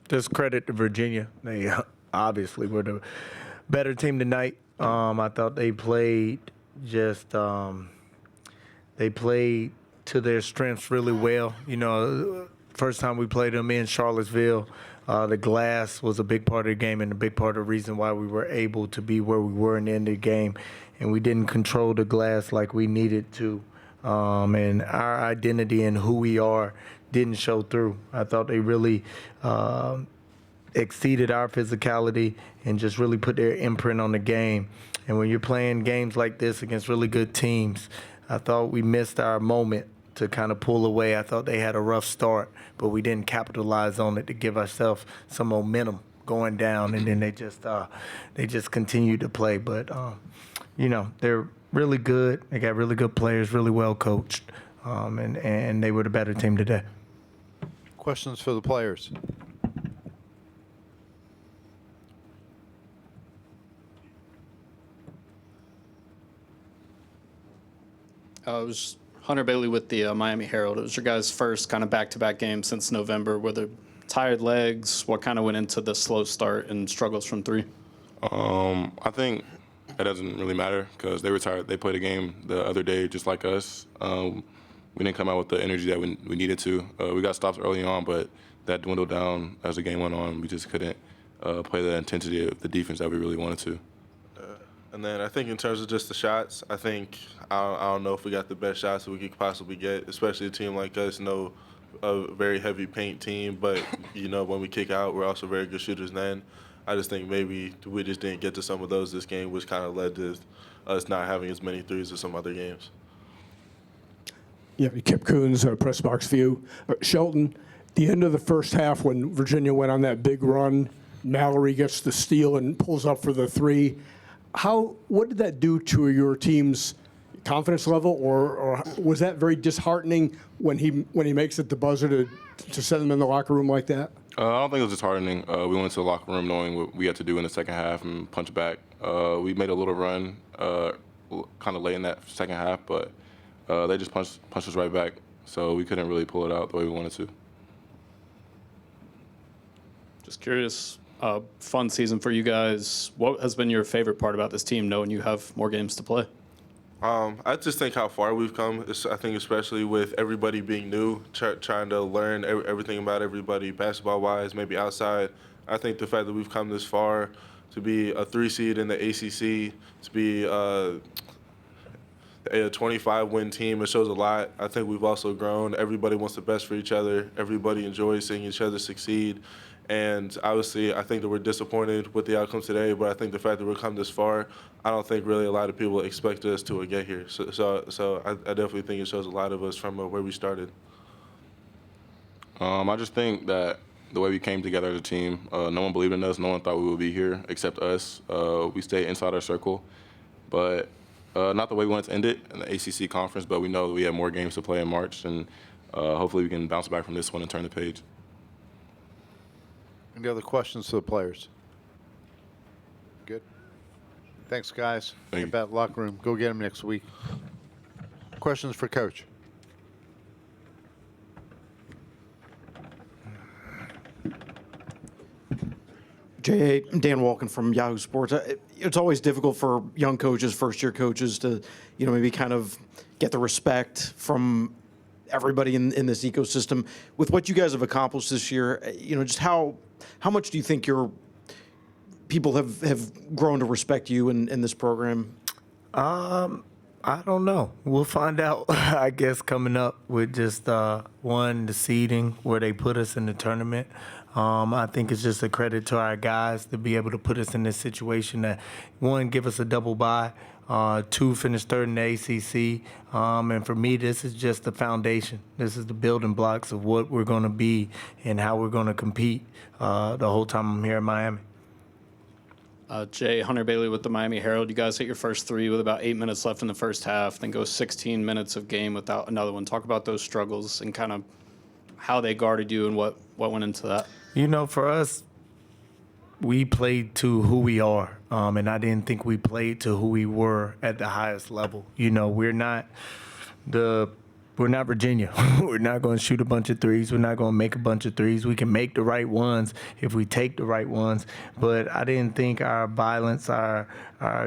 Just credit to Virginia. They obviously were the better team tonight. I thought they played just they played to their strengths really well. You know, first time we played them in Charlottesville, the glass was a big part of the game and a big part of the reason why we were able to be where we were in the end of the game. And we didn't control the glass like we needed to. And our identity and who we are didn't show through. I thought they really exceeded our physicality and just really put their imprint on the game. And when you're playing games like this against really good teams, I thought we missed our moment to kind of pull away. I thought they had a rough start, but we didn't capitalize on it to give ourselves some momentum going down, and then they just continued to play. But, you know, they're really good. They got really good players, really well coached, and they were the better team today. Questions for the players? It was Hunter Bailey with the Miami Herald. It was your guys' first kind of back-to-back game since November. Were there tired legs? What kind of went into the slow start and struggles from three? I think it doesn't really matter because they were tired. They played a game the other day just like us. We didn't come out with the energy that we needed to. We got stops early on, but that dwindled down as the game went on. We just couldn't play the intensity of the defense that we really wanted to. And then I think in terms of just the shots, I don't know if we got the best shots that we could possibly get, especially a team like us, a very heavy paint team. But, you know, when we kick out, we're also very good shooters then. I just think maybe we just didn't get to some of those this game, which kind of led to us not having as many threes as some other games. Yeah, Kip Coons, Press Box View. Shelton, the end of the first half when Virginia went on that big run, Mallory gets the steal and pulls up for the three. What did that do to your team's confidence level, or was that very disheartening when he makes it the buzzer to send them in the locker room like that? I don't think it was disheartening. We went to the locker room knowing what we had to do in the second half and punch back. We made a little run kind of late in that second half, but they just punched us right back, so we couldn't really pull it out the way we wanted to. Just curious, fun season for you guys. What has been your favorite part about this team, knowing you have more games to play? I just think how far we've come. I think especially with everybody being new, trying to learn everything about everybody, basketball-wise, maybe outside. I think the fact that we've come this far, to be a 3 seed in the ACC, to be a 25-win team, it shows a lot. I think we've also grown. Everybody wants the best for each other. Everybody enjoys seeing each other succeed. And obviously, I think that we're disappointed with the outcome today, but I think the fact that we've come this far, I don't think really a lot of people expect us to get here. So I definitely think it shows a lot of us from where we started. I just think that the way we came together as a team, no one believed in us. No one thought we would be here except us. We stayed inside our circle, but not the way we wanted to end it in the ACC conference, but we know that we have more games to play in March, and hopefully we can bounce back from this one and turn the page. Any other questions for the players? Good. Thanks, guys. Thank you. Get back to the locker room. Go get them next week. Questions for Coach? J.A., Dan Walken from Yahoo Sports. It's always difficult for young coaches, first-year coaches, to, maybe kind of get the respect from everybody in this ecosystem. With what you guys have accomplished this year, just how much do you think your people have grown to respect you in this program? I don't know. We'll find out, I guess, coming up with just the seeding, where they put us in the tournament. I think it's just a credit to our guys to be able to put us in this situation that, one, give us a double bye, two, finish third in the ACC. And for me, this is just the foundation. This is the building blocks of what we're going to be and how we're going to compete the whole time I'm here in Miami. Jay, Hunter Bailey with the Miami Herald. You guys hit your first three with about 8 minutes left in the first half, then go 16 minutes of game without another one. Talk about those struggles and kind of how they guarded you and what went into that. For us, we played to who we are, and I didn't think we played to who we were at the highest level. We're not the We're not Virginia. We're not going to shoot a bunch of threes. We're not going to make a bunch of threes. We can make the right ones if we take the right ones. But I didn't think our violence, our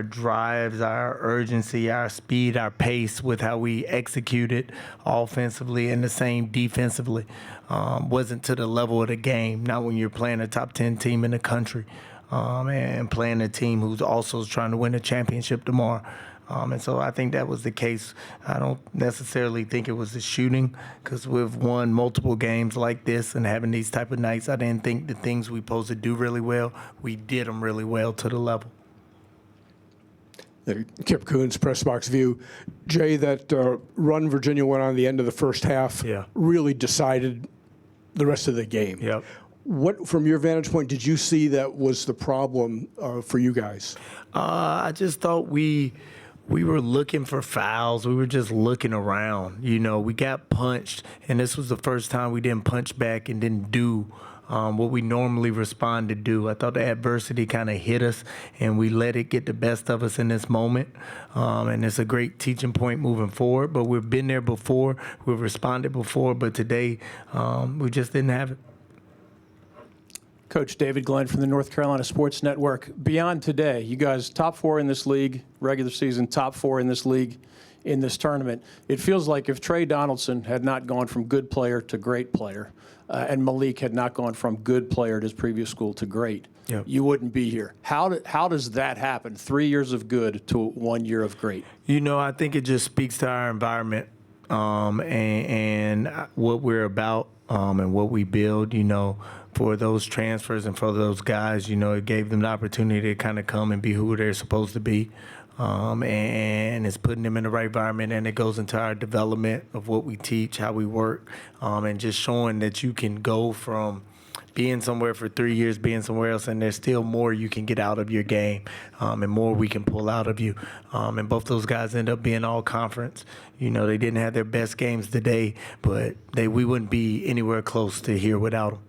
drives, our urgency, our speed, our pace with how we executed offensively and the same defensively wasn't to the level of the game. Not when you're playing a top 10 team in the country and playing a team who's also trying to win a championship tomorrow. And so I think that was the case. I don't necessarily think it was the shooting because we've won multiple games like this and having these type of nights. I didn't think the things we supposed to do really well, we did them really well to the level. Kip Coons, Press Box View. Jay, that run Virginia went on at the end of the first half really decided the rest of the game. Yep. What, from your vantage point, did you see that was the problem for you guys? I just thought we were looking for fouls. We were just looking around. You know, we got punched, and this was the first time we didn't punch back and didn't do what we normally respond to do. I thought the adversity kind of hit us, and we let it get the best of us in this moment. And it's a great teaching point moving forward. But we've been there before. We've responded before. But today, we just didn't have it. Coach David Glenn from the North Carolina Sports Network. Beyond today, you guys top 4 in this league, regular season, top 4 in this league, in this tournament. It feels like if Trey Donaldson had not gone from good player to great player, and Malik had not gone from good player at his previous school to great, you wouldn't be here. How does that happen? 3 years of good to 1 year of great? You know, I think it just speaks to our environment and what we're about and what we build, you know. For those transfers and for those guys, you know, it gave them the opportunity to kind of come and be who they're supposed to be. And it's putting them in the right environment, and it goes into our development of what we teach, how we work, and just showing that you can go from being somewhere for 3 years, being somewhere else, and there's still more you can get out of your game and more we can pull out of you. And both those guys end up being all conference. You know, they didn't have their best games today, but we wouldn't be anywhere close to here without them.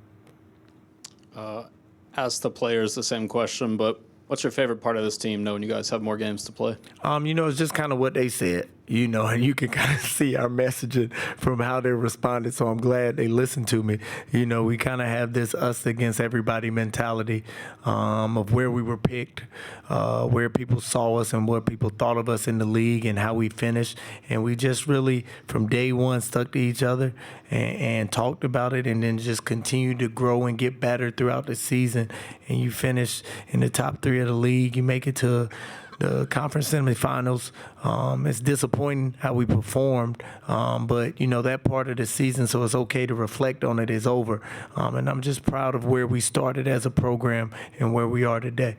Ask the players the same question, but what's your favorite part of this team, knowing you guys have more games to play? You know, it's just kind of what they said, you know, and you can kind of see our messaging from how they responded. So I'm glad they listened to me. You know, we kind of have this us against everybody mentality of where we were picked, where people saw us and what people thought of us in the league and how we finished. And we just really, from day one, stuck to each other and talked about it, and then just continued to grow and get better throughout the season. And you finish in the top 3 of the league. You make it to the conference semifinals. It's disappointing how we performed, but you know that part of the season, so it's okay to reflect on it, is over. And I'm just proud of where we started as a program and where we are today.